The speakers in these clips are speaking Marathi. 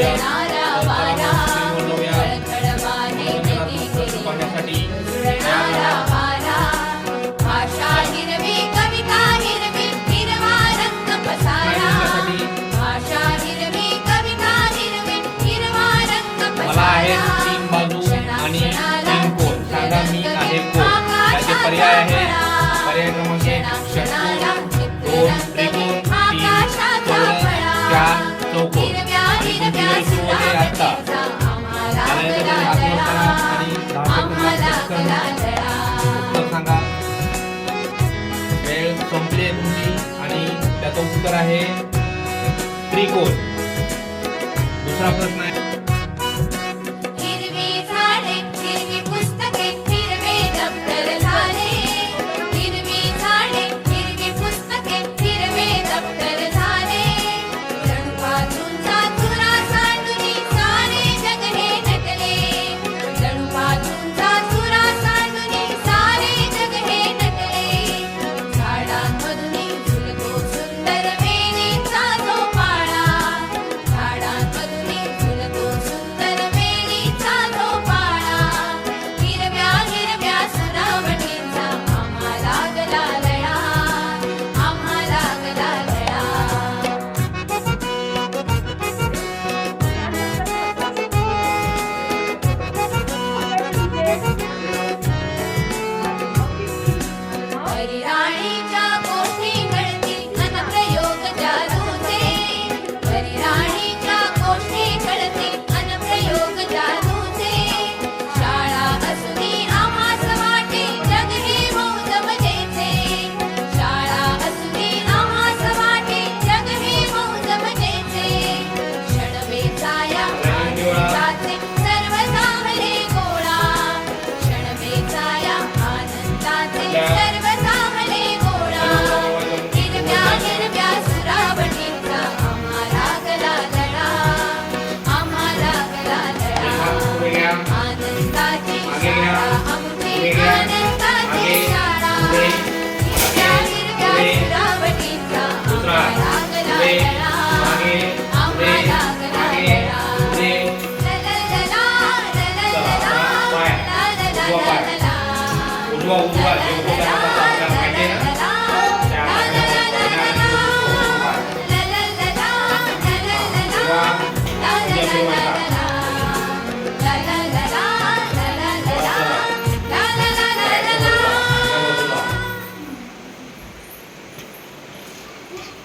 जाऊया. स्क्रीनवर जाऊया. पाहण्यासाठी मला आहे 3 बाजू आणि 3 कोन. सांगा मी आहे कोन. याचे पर्याय आहे. पर्याय क्रमांक 1 षटकोन, 2 त्रिकोण, 3 चौरस, 4 चौकोन. आणि तुमची वेळ सुरू होते आता. मला याच्याकडे हात वर करा आणि 10 उत्तर सांगा. वेळ संपली आहे तुमची आणि त्याचं उत्तर आहे त्रिकोण. दुसरा प्रश्न आहे.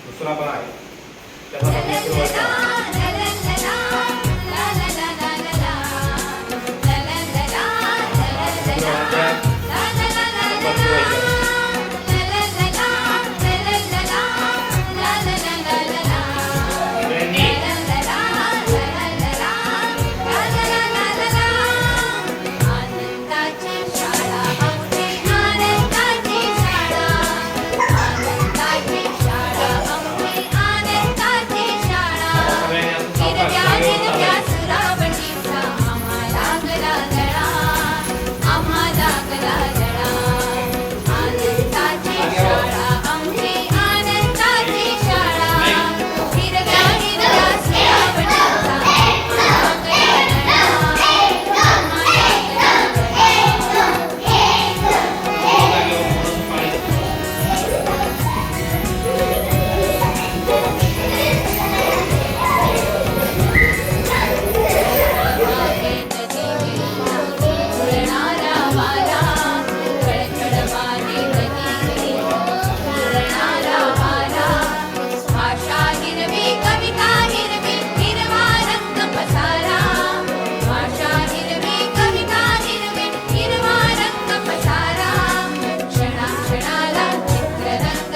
दुसरा पण आहे. त्याचा